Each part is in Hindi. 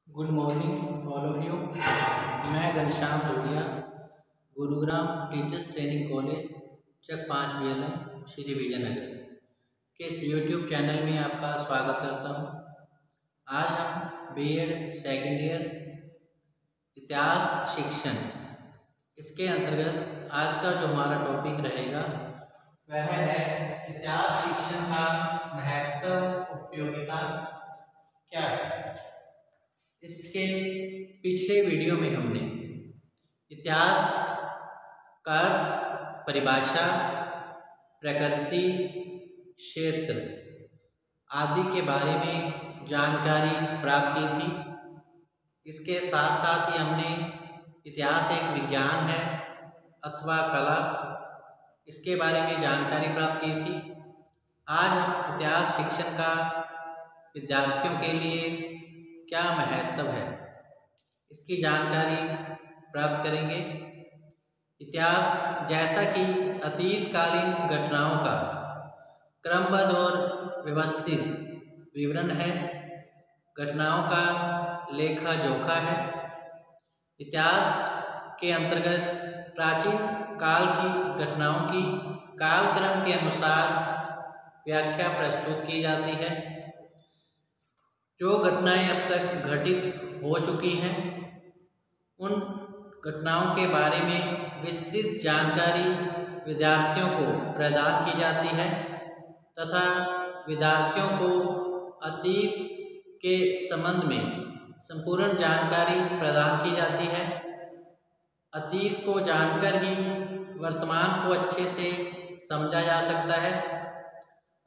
Good morning all of you. मैं घनश्याम ढोलिया, गुरुग्राम टीचर्स ट्रेनिंग कॉलेज चक 5 BLM श्री विजयनगर के इस यूट्यूब चैनल में आपका स्वागत करता हूं। आज हम B.Ed सेकेंड ईयर इतिहास शिक्षण इसके अंतर्गत आज का जो हमारा टॉपिक रहेगा वह है इतिहास शिक्षण का महत्व, उपयोगिता क्या है। इसके पिछले वीडियो में हमने इतिहास का अर्थ, परिभाषा, प्रकृति, क्षेत्र आदि के बारे में जानकारी प्राप्त की थी। इसके साथ साथ ही हमने इतिहास एक विज्ञान है अथवा कला, इसके बारे में जानकारी प्राप्त की थी। आज हम इतिहास शिक्षण का विद्यार्थियों के लिए क्या महत्व है इसकी जानकारी प्राप्त करेंगे। इतिहास जैसा कि अतीतकालीन घटनाओं का क्रमबद्ध और व्यवस्थित विवरण है, घटनाओं का लेखा जोखा है। इतिहास के अंतर्गत प्राचीन काल की घटनाओं की कालक्रम के अनुसार व्याख्या प्रस्तुत की जाती है। जो घटनाएं अब तक घटित हो चुकी हैं उन घटनाओं के बारे में विस्तृत जानकारी विद्यार्थियों को प्रदान की जाती है तथा विद्यार्थियों को अतीत के संबंध में संपूर्ण जानकारी प्रदान की जाती है। अतीत को जानकर ही वर्तमान को अच्छे से समझा जा सकता है।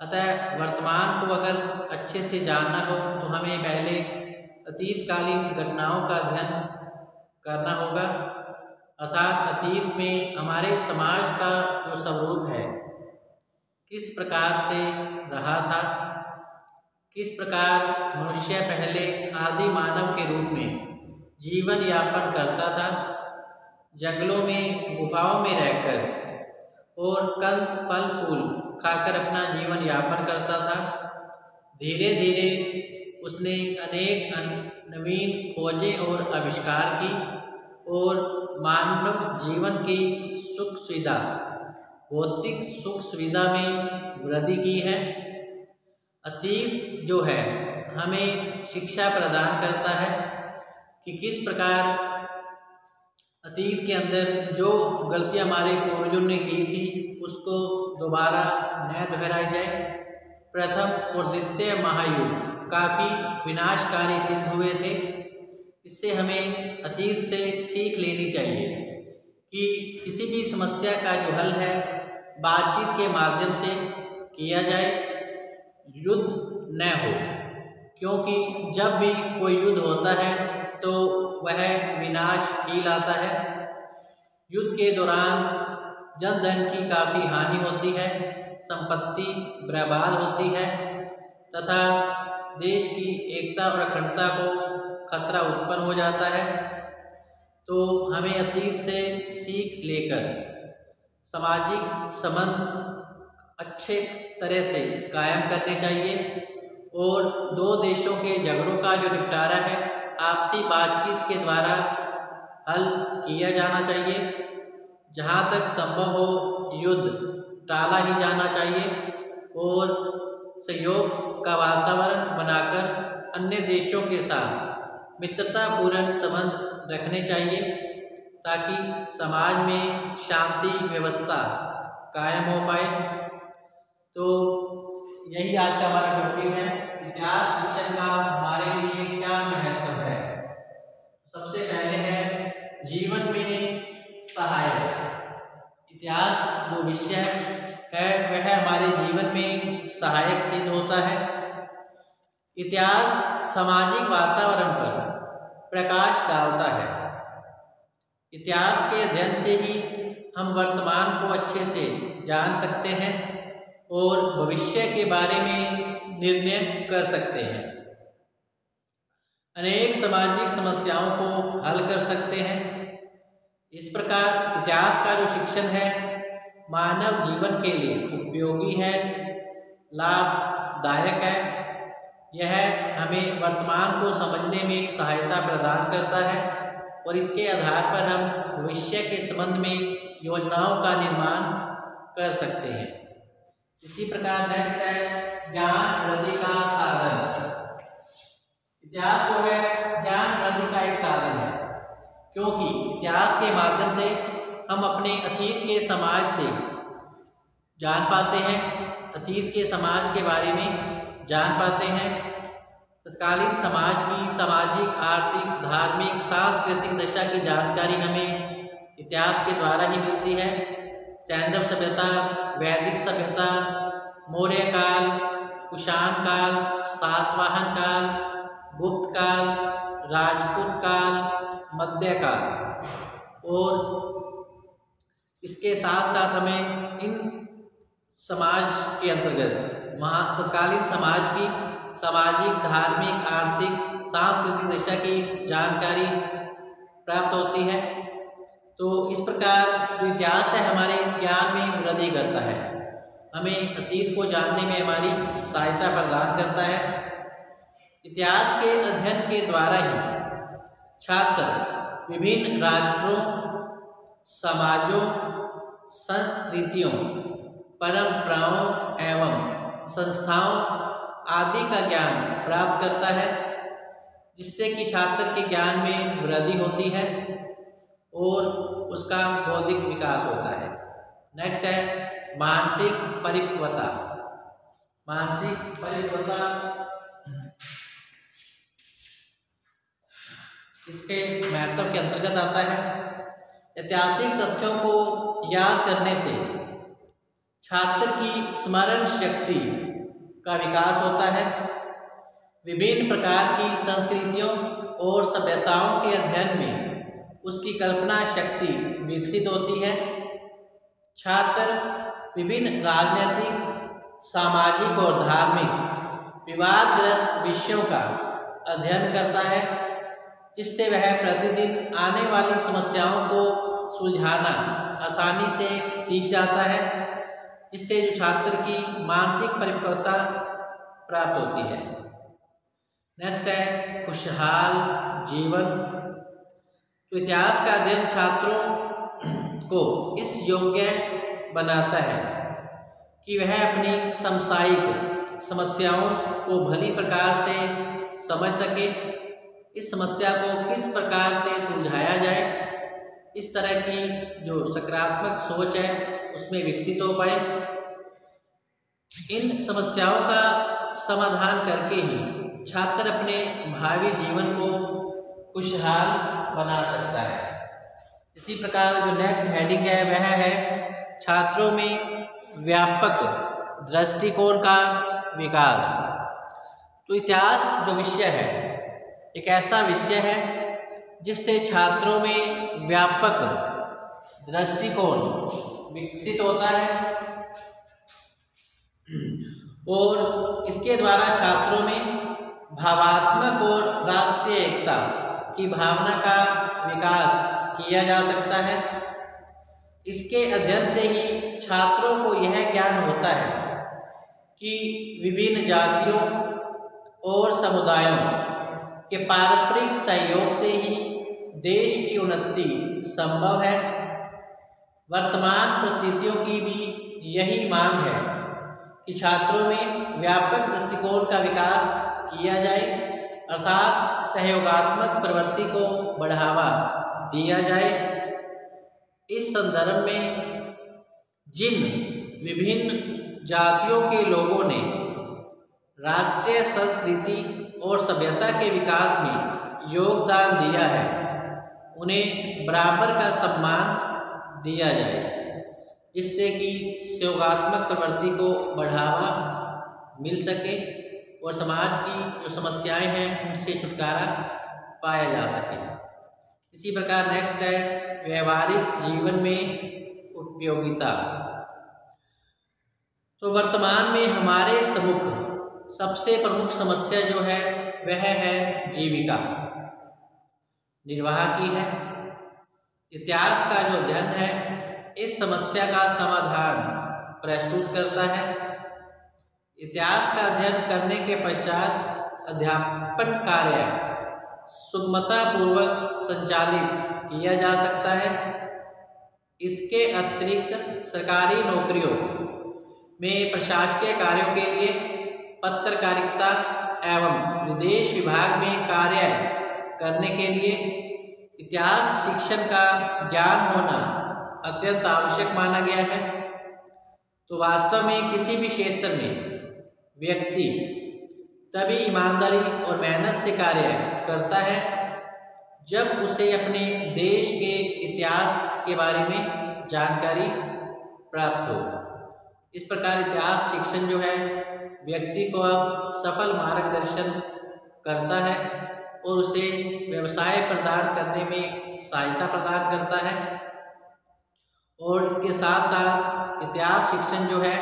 अतः वर्तमान को अगर अच्छे से जानना हो तो हमें पहले अतीतकालीन घटनाओं का अध्ययन करना होगा। अर्थात अतीत में हमारे समाज का जो स्वरूप है किस प्रकार से रहा था, किस प्रकार मनुष्य पहले आदि मानव के रूप में जीवन यापन करता था, जंगलों में गुफाओं में रहकर और कंद फल फूल खाकर अपना जीवन यापन करता था। धीरे धीरे उसने अनेक नवीन खोजें और आविष्कार की और मानव जीवन की सुख सुविधा, भौतिक सुख सुविधा में वृद्धि की है। अतीत जो है हमें शिक्षा प्रदान करता है कि किस प्रकार अतीत के अंदर जो गलतियां हमारे पूर्वजों ने की थी उसको दोबारा न दोहराई जाए। प्रथम और द्वितीय महायुद्ध काफ़ी विनाशकारी सिद्ध हुए थे। इससे हमें अतीत से सीख लेनी चाहिए कि किसी भी समस्या का जो हल है बातचीत के माध्यम से किया जाए, युद्ध न हो। क्योंकि जब भी कोई युद्ध होता है तो वह विनाश ही लाता है। युद्ध के दौरान जन धन की काफ़ी हानि होती है, संपत्ति बर्बाद होती है तथा देश की एकता और अखंडता को खतरा उत्पन्न हो जाता है। तो हमें अतीत से सीख लेकर सामाजिक संबंध अच्छे तरह से कायम करने चाहिए और दो देशों के झगड़ों का जो निपटारा है आपसी बातचीत के द्वारा हल किया जाना चाहिए। जहाँ तक संभव हो युद्ध टाला ही जाना चाहिए और सहयोग का वातावरण बनाकर अन्य देशों के साथ मित्रतापूर्ण संबंध रखने चाहिए ताकि समाज में शांति व्यवस्था कायम हो पाए। तो यही आज का हमारा टॉपिक है, इतिहास शिक्षण का हमारे लिए क्या महत्व है। सबसे पहले है जीवन में सहायक। इतिहास जो विषय है वह हमारे जीवन में सहायक सिद्ध होता है। इतिहास सामाजिक वातावरण पर प्रकाश डालता है। इतिहास के अध्ययन से ही हम वर्तमान को अच्छे से जान सकते हैं और भविष्य के बारे में निर्णय कर सकते हैं। अनेक सामाजिक समस्याओं को हल कर सकते हैं। इस प्रकार इतिहास का जो शिक्षण है मानव जीवन के लिए उपयोगी है, लाभदायक है। यह हमें वर्तमान को समझने में सहायता प्रदान करता है और इसके आधार पर हम भविष्य के संबंध में योजनाओं का निर्माण कर सकते हैं। इसी प्रकार नेक्स्ट है ज्ञान वृद्धि का साधन। इतिहास जो है ज्ञान वृद्धि का एक साधन है, क्योंकि इतिहास के माध्यम से हम अपने अतीत के समाज से जान पाते हैं, अतीत के समाज के बारे में जान पाते हैं। तत्कालीन समाज की सामाजिक, आर्थिक, धार्मिक, सांस्कृतिक दशा की जानकारी हमें इतिहास के द्वारा ही मिलती है। सैंधव सभ्यता, वैदिक सभ्यता, मौर्य काल, कुषाण काल, सातवाहन काल, गुप्त काल, राजपूत काल, मध्यकाल, और इसके साथ साथ हमें इन समाज के अंतर्गत तत्कालीन समाज की सामाजिक, धार्मिक, आर्थिक, सांस्कृतिक दशा की जानकारी प्राप्त होती है। तो इस प्रकार जो इतिहास है हमारे ज्ञान में वृद्धि करता है, हमें अतीत को जानने में हमारी सहायता प्रदान करता है। इतिहास के अध्ययन के द्वारा ही छात्र विभिन्न राष्ट्रों, समाजों, संस्कृतियों, परंपराओं एवं संस्थाओं आदि का ज्ञान प्राप्त करता है, जिससे कि छात्र के ज्ञान में वृद्धि होती है और उसका बौद्धिक विकास होता है। नेक्स्ट है मानसिक परिपक्वता। मानसिक परिपक्वता इसके महत्व के अंतर्गत आता है। ऐतिहासिक तथ्यों को याद करने से छात्र की स्मरण शक्ति का विकास होता है। विभिन्न प्रकार की संस्कृतियों और सभ्यताओं के अध्ययन में उसकी कल्पना शक्ति विकसित होती है। छात्र विभिन्न राजनीतिक, सामाजिक और धार्मिक विवादग्रस्त विषयों का अध्ययन करता है, जिससे वह प्रतिदिन आने वाली समस्याओं को सुलझाना आसानी से सीख जाता है, जिससे जो छात्र की मानसिक परिपक्वता प्राप्त होती है। नेक्स्ट है खुशहाल जीवन। तो इतिहास का अध्ययन छात्रों को इस योग्य बनाता है कि वह अपनी समसामयिक समस्याओं को भली प्रकार से समझ सके, इस समस्या को किस प्रकार से सुलझाया जाए, इस तरह की जो सकारात्मक सोच है उसमें विकसित हो पाए। इन समस्याओं का समाधान करके ही छात्र अपने भावी जीवन को खुशहाल बना सकता है। इसी प्रकार जो नेक्स्ट हेडिंग है वह है छात्रों में व्यापक दृष्टिकोण का विकास। तो इतिहास जो विषय है एक ऐसा विषय है जिससे छात्रों में व्यापक दृष्टिकोण विकसित होता है और इसके द्वारा छात्रों में भावात्मक और राष्ट्रीय एकता की भावना का विकास किया जा सकता है। इसके अध्ययन से ही छात्रों को यह ज्ञान होता है कि विभिन्न जातियों और समुदायों के पारस्परिक सहयोग से ही देश की उन्नति संभव है। वर्तमान परिस्थितियों की भी यही मांग है कि छात्रों में व्यापक दृष्टिकोण का विकास किया जाए, अर्थात सहयोगात्मक प्रवृत्ति को बढ़ावा दिया जाए। इस संदर्भ में जिन विभिन्न जातियों के लोगों ने राष्ट्रीय संस्कृति और सभ्यता के विकास में योगदान दिया है, उन्हें बराबर का सम्मान दिया जाए, जिससे कि सहयोगात्मक प्रवृत्ति को बढ़ावा मिल सके और समाज की जो समस्याएं हैं उनसे छुटकारा पाया जा सके। इसी प्रकार नेक्स्ट है व्यवहारिक जीवन में उपयोगिता। तो वर्तमान में हमारे सम्मुख सबसे प्रमुख समस्या जो है वह है जीविका निर्वाह की है। इतिहास का जो अध्ययन है इस समस्या का समाधान प्रस्तुत करता है। इतिहास का अध्ययन करने के पश्चात अध्यापन कार्य सुगमतापूर्वक संचालित किया जा सकता है। इसके अतिरिक्त सरकारी नौकरियों में प्रशासकीय कार्यों के लिए पत्रकारिता एवं विदेश विभाग में कार्य करने के लिए इतिहास शिक्षण का ज्ञान होना अत्यंत आवश्यक माना गया है। तो वास्तव में किसी भी क्षेत्र में व्यक्ति तभी ईमानदारी और मेहनत से कार्य करता है जब उसे अपने देश के इतिहास के बारे में जानकारी प्राप्त हो। इस प्रकार इतिहास शिक्षण जो है व्यक्ति को सफल मार्गदर्शन करता है और उसे व्यवसाय प्रदान करने में सहायता प्रदान करता है। और इसके साथ साथ इतिहास शिक्षण जो है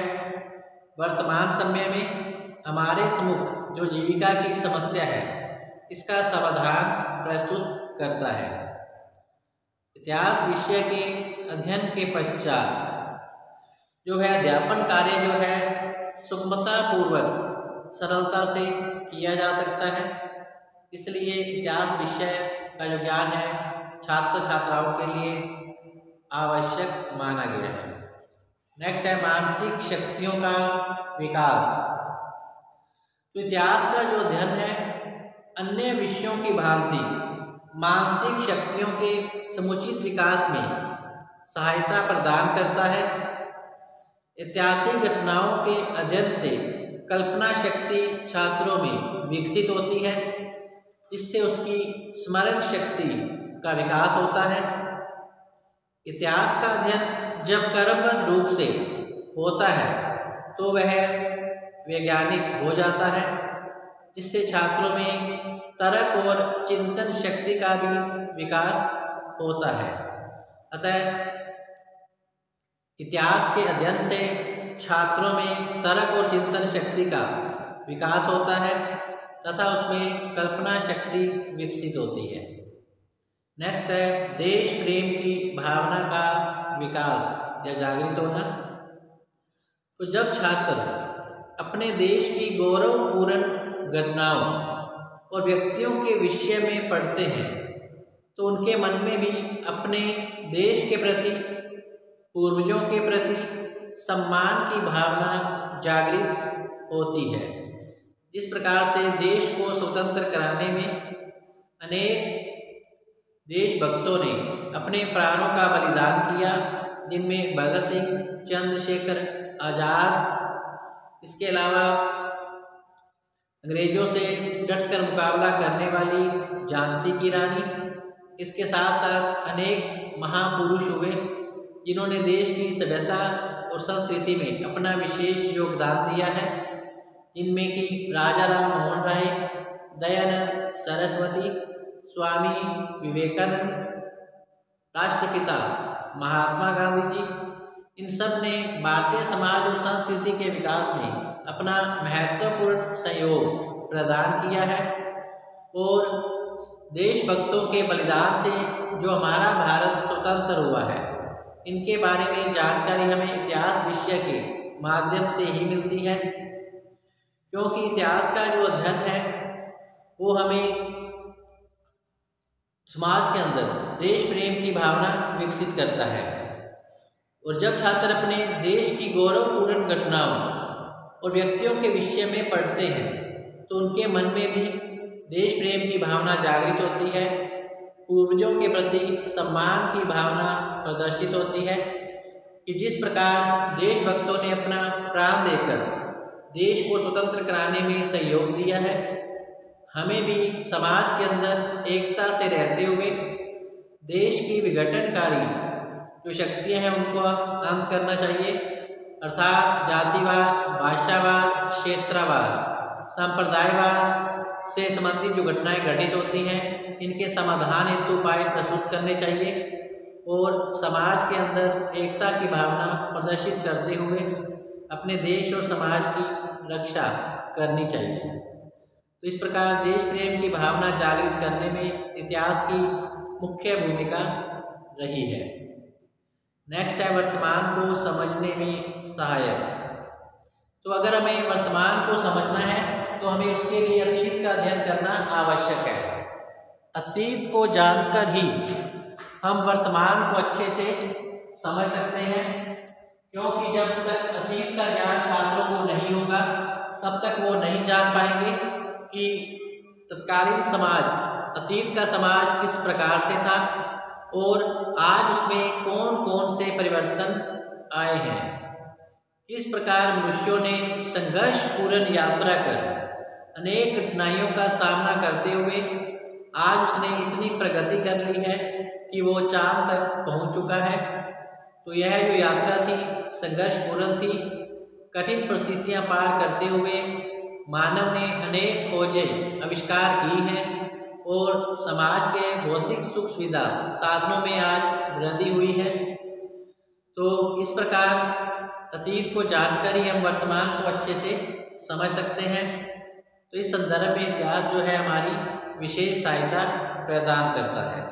वर्तमान समय में हमारे सम्मुख जो जीविका की समस्या है इसका समाधान प्रस्तुत करता है। इतिहास विषय के अध्ययन के पश्चात जो है अध्यापन कार्य जो है सुगमतापूर्वक सरलता से किया जा सकता है। इसलिए इतिहास विषय का जो ज्ञान है छात्र छात्राओं के लिए आवश्यक माना गया है। नेक्स्ट है मानसिक शक्तियों का विकास। तो इतिहास का जो अध्ययन है अन्य विषयों की भांति मानसिक शक्तियों के समुचित विकास में सहायता प्रदान करता है। ऐतिहासिक घटनाओं के अध्ययन से कल्पना शक्ति छात्रों में विकसित होती है, जिससे उसकी स्मरण शक्ति का विकास होता है। इतिहास का अध्ययन जब क्रमबद्ध रूप से होता है तो वह वैज्ञानिक हो जाता है, जिससे छात्रों में तर्क और चिंतन शक्ति का भी विकास होता है। अतः इतिहास के अध्ययन से छात्रों में तर्क और चिंतन शक्ति का विकास होता है तथा उसमें कल्पना शक्ति विकसित होती है। नेक्स्ट है देश प्रेम की भावना का विकास या जागृत होना। तो जब छात्र अपने देश की गौरवपूर्ण घटनाओं और व्यक्तियों के विषय में पढ़ते हैं तो उनके मन में भी अपने देश के प्रति, पूर्वजों के प्रति सम्मान की भावना जागृत होती है। जिस प्रकार से देश को स्वतंत्र कराने में अनेक देशभक्तों ने अपने प्राणों का बलिदान किया, जिनमें भगत सिंह, चंद्रशेखर आज़ाद, इसके अलावा अंग्रेजों से डटकर मुकाबला करने वाली झांसी की रानी, इसके साथ साथ अनेक महापुरुष हुए जिन्होंने देश की सभ्यता और संस्कृति में अपना विशेष योगदान दिया है, जिनमें कि राजा राम मोहन राय, दयानंद सरस्वती, स्वामी विवेकानंद, राष्ट्रपिता महात्मा गांधी जी, इन सब ने भारतीय समाज और संस्कृति के विकास में अपना महत्वपूर्ण सहयोग प्रदान किया है। और देशभक्तों के बलिदान से जो हमारा भारत स्वतंत्र हुआ है, इनके बारे में जानकारी हमें इतिहास विषय के माध्यम से ही मिलती है, क्योंकि इतिहास का जो अध्ययन है वो हमें समाज के अंदर देश प्रेम की भावना विकसित करता है। और जब छात्र अपने देश की गौरवपूर्ण घटनाओं और व्यक्तियों के विषय में पढ़ते हैं तो उनके मन में भी देश प्रेम की भावना जागृत होती है, पूर्वजों के प्रति सम्मान की भावना प्रदर्शित होती है कि जिस प्रकार देशभक्तों ने अपना प्राण देकर देश को स्वतंत्र कराने में सहयोग दिया है, हमें भी समाज के अंदर एकता से रहते हुए देश की विघटनकारी जो शक्तियां हैं उनको अंत करना चाहिए। अर्थात जातिवाद, भाषावाद, क्षेत्रवाद, संप्रदायवाद से संबंधित जो घटनाएं घटित होती हैं, इनके समाधान हेतु उपाय प्रस्तुत करने चाहिए और समाज के अंदर एकता की भावना प्रदर्शित करते हुए अपने देश और समाज की रक्षा करनी चाहिए। तो इस प्रकार देश प्रेम की भावना जागृत करने में इतिहास की मुख्य भूमिका रही है। नेक्स्ट है वर्तमान को समझने में सहायक। तो अगर हमें वर्तमान को समझना है तो हमें उसके लिए अतीत का आवश्यक है। अतीत को जानकर ही हम वर्तमान को अच्छे से समझ सकते हैं, क्योंकि जब तक अतीत का ज्ञान छात्रों को नहीं होगा तब तक वो नहीं जान पाएंगे कि तत्कालीन समाज, अतीत का समाज किस प्रकार से था और आज उसमें कौन कौन से परिवर्तन आए हैं। इस प्रकार मनुष्यों ने संघर्षपूर्ण यात्रा कर अनेक कठिनाइयों का सामना करते हुए आज उसने इतनी प्रगति कर ली है कि वो चांद तक पहुंच चुका है। तो यह जो यात्रा थी संघर्षपूर्ण थी। कठिन परिस्थितियां पार करते हुए मानव ने अनेक खोजें आविष्कार की हैं और समाज के भौतिक सुख सुविधा साधनों में आज वृद्धि हुई है। तो इस प्रकार अतीत को जानकर ही हम वर्तमान को अच्छे से समझ सकते हैं। तो इस संदर्भ में इतिहास जो है हमारी विशेष सहायता प्रदान करता है।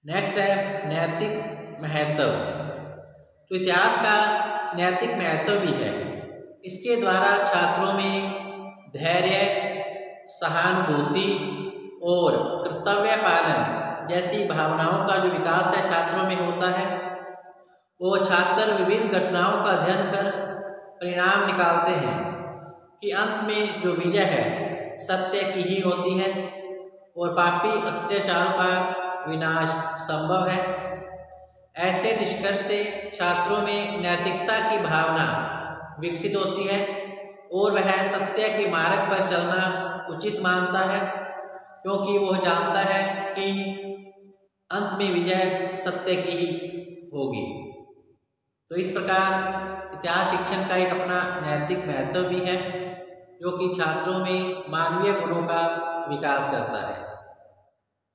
नेक्स्ट है नैतिक महत्व। तो इतिहास का नैतिक महत्व भी है। इसके द्वारा छात्रों में धैर्य, सहानुभूति और कर्तव्य पालन जैसी भावनाओं का जो विकास है छात्रों में होता है। वो छात्र विभिन्न घटनाओं का अध्ययन कर परिणाम निकालते हैं कि अंत में जो विजय है सत्य की ही होती है और पापी अत्याचारों का विनाश संभव है। ऐसे निष्कर्ष से छात्रों में नैतिकता की भावना विकसित होती है और वह सत्य के मार्ग पर चलना उचित मानता है, क्योंकि वह जानता है कि अंत में विजय सत्य की ही होगी। तो इस प्रकार इतिहास शिक्षण का एक अपना नैतिक महत्व भी है, जो कि छात्रों में मानवीय गुणों का विकास करता है।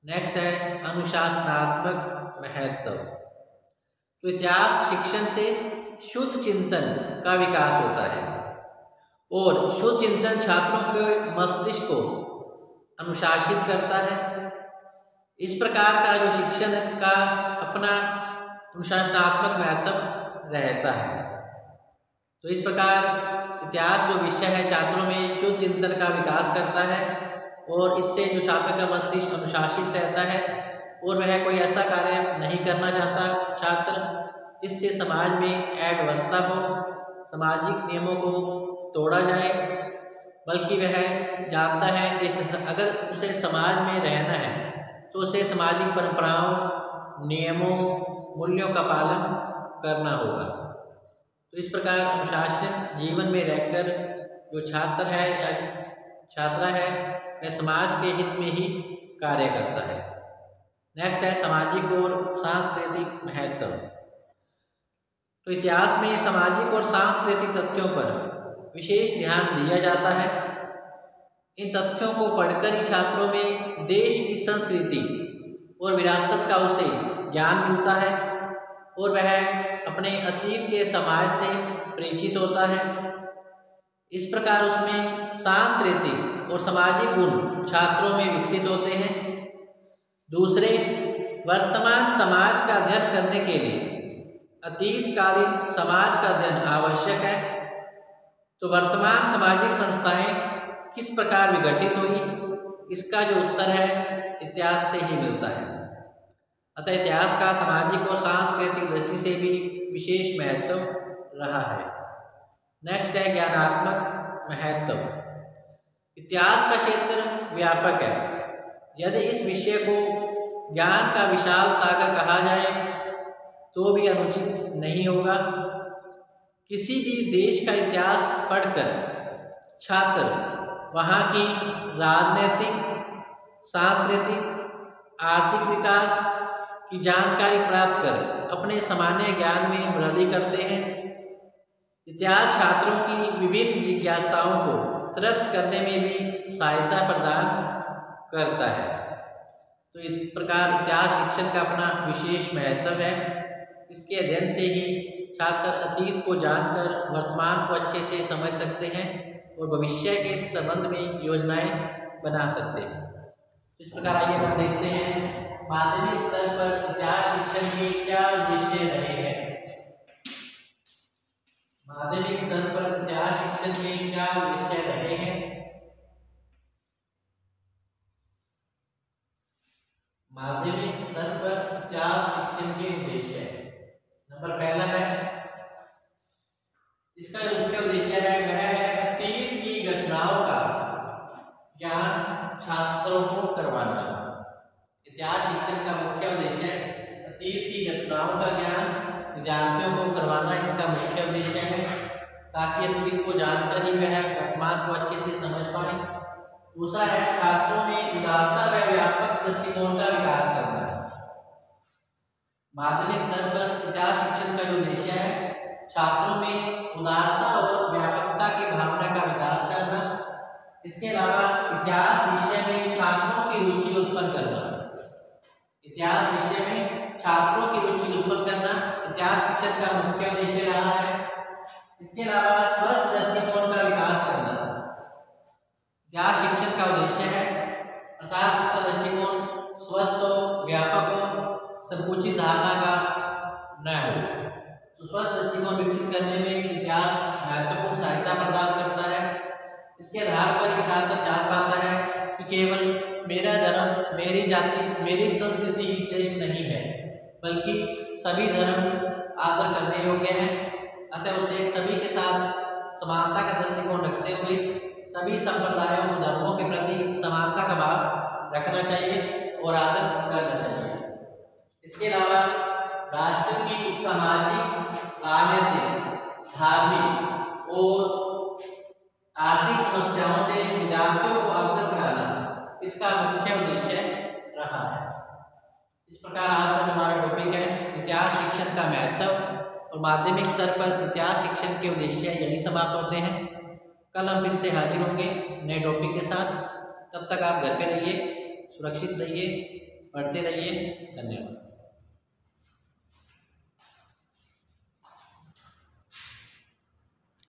नेक्स्ट है अनुशासनात्मक महत्व। तो इतिहास शिक्षण से शुद्ध चिंतन का विकास होता है और शुद्ध चिंतन छात्रों के मस्तिष्क को अनुशासित करता है। इस प्रकार का जो शिक्षण का अपना अनुशासनात्मक महत्व रहता है। तो इस प्रकार इतिहास जो विषय है छात्रों में शुद्ध चिंतन का विकास करता है और इससे जो छात्र का मस्तिष्क अनुशासित रहता है और वह कोई ऐसा कार्य नहीं करना चाहता छात्र जिससे समाज में अव्यवस्था हो, सामाजिक नियमों को तोड़ा जाए, बल्कि वह जानता है कि अगर उसे समाज में रहना है तो उसे सामाजिक परंपराओं, नियमों, मूल्यों का पालन करना होगा। तो इस प्रकार अनुशासन जीवन में रहकर जो छात्र है या छात्रा है वह समाज के हित में ही कार्य करता है। नेक्स्ट है सामाजिक और सांस्कृतिक महत्व। तो इतिहास में सामाजिक और सांस्कृतिक तथ्यों पर विशेष ध्यान दिया जाता है। इन तथ्यों को पढ़कर ही छात्रों में देश की संस्कृति और विरासत का उसे ज्ञान मिलता है और वह अपने अतीत के समाज से परिचित होता है। इस प्रकार उसमें सांस्कृतिक और सामाजिक गुण छात्रों में विकसित होते हैं। दूसरे, वर्तमान समाज का अध्ययन करने के लिए अतीतकालीन समाज का अध्ययन आवश्यक है। तो वर्तमान सामाजिक संस्थाएं किस प्रकार विघटित हुई, इसका जो उत्तर है इतिहास से ही मिलता है। अतः इतिहास का सामाजिक और सांस्कृतिक दृष्टि से भी विशेष महत्व रहा है। नेक्स्ट है ज्ञानात्मक महत्व। इतिहास का क्षेत्र व्यापक है। यदि इस विषय को ज्ञान का विशाल सागर कहा जाए तो भी अनुचित नहीं होगा। किसी भी देश का इतिहास पढ़कर छात्र वहाँ की राजनीतिक, सांस्कृतिक, आर्थिक विकास की जानकारी प्राप्त कर अपने सामान्य ज्ञान में वृद्धि करते हैं। इतिहास छात्रों की विभिन्न जिज्ञासाओं को तृप्त करने में भी सहायता प्रदान करता है। तो इस प्रकार इतिहास शिक्षण का अपना विशेष महत्व है। इसके अध्ययन से ही छात्र अतीत को जानकर वर्तमान को अच्छे से समझ सकते हैं और भविष्य के संबंध में योजनाएं बना सकते हैं। इस प्रकार आइए हम देखते हैं माध्यमिक स्तर पर इतिहास शिक्षण के क्या विषय रहे हैं। माध्यमिक स्तर पर इतिहास शिक्षण के क्या विषय रहे हैं। माध्यमिक स्तर पर इतिहास शिक्षण के उद्देश्य नंबर पहला है, इसका जो मुख्य उद्देश्य है वह है अतीत की घटनाओं का ज्ञान छात्रों को करवाना। इतिहास शिक्षण का मुख्य उद्देश्य है अतीत की घटनाओं का ज्ञान विद्यार्थियों को करवाना, इसका मुख्य उद्देश्य है, ताकि अतीत को जानकर ही वह वर्तमान को अच्छे से समझ पाए। दूसरा है छात्रों में उदारता व व्यापक दृष्टिकोण का विकास करना। माध्यमिक स्तर पर इतिहास शिक्षण का जो उद्देश्य है छात्रों में उदारता और व्यापकता की भावना का विकास करना। इसके अलावा इतिहास विषय में छात्रों की रुचि उत्पन्न करना। इतिहास विषय में छात्रों की रुचि उत्पन्न करना इतिहास शिक्षण का मुख्य उद्देश्य रहा है। इसके अलावा स्वस्थ दृष्टिकोण का विकास करना इतिहास शिक्षण का उद्देश्य है, अर्थात उसका दृष्टिकोण स्वस्थ हो, व्यापक हो, संकुचित धारणा का न हो। तो स्वस्थ दृष्टिकोण विकसित करने में इतिहास महत्वपूर्ण सहायता प्रदान करता है। इसके आधार पर छात्र जान पाता है कि केवल मेरा धर्म, मेरी जाति, मेरी संस्कृति ही श्रेष्ठ नहीं है, बल्कि सभी धर्म आदर करने योग्य हैं। अतः उसे सभी के साथ समानता का दृष्टिकोण रखते हुए सभी संप्रदायों और धर्मों के प्रति समानता का भाव रखना चाहिए और आदर करना चाहिए। इसके अलावा राष्ट्र की सामाजिक, राजनीतिक, धार्मिक और आर्थिक समस्याओं से विद्यार्थियों को अवगत कराना इसका मुख्य उद्देश्य रहा है। इस प्रकार आज का हमारा टॉपिक है इतिहास शिक्षण का महत्व और माध्यमिक स्तर पर इतिहास शिक्षण के उद्देश्य यही समाप्त होते हैं। कल हम फिर से हाजिर होंगे नए टॉपिक के साथ। तब तक आप घर पे रहिए, सुरक्षित रहिए, पढ़ते रहिए। धन्यवाद।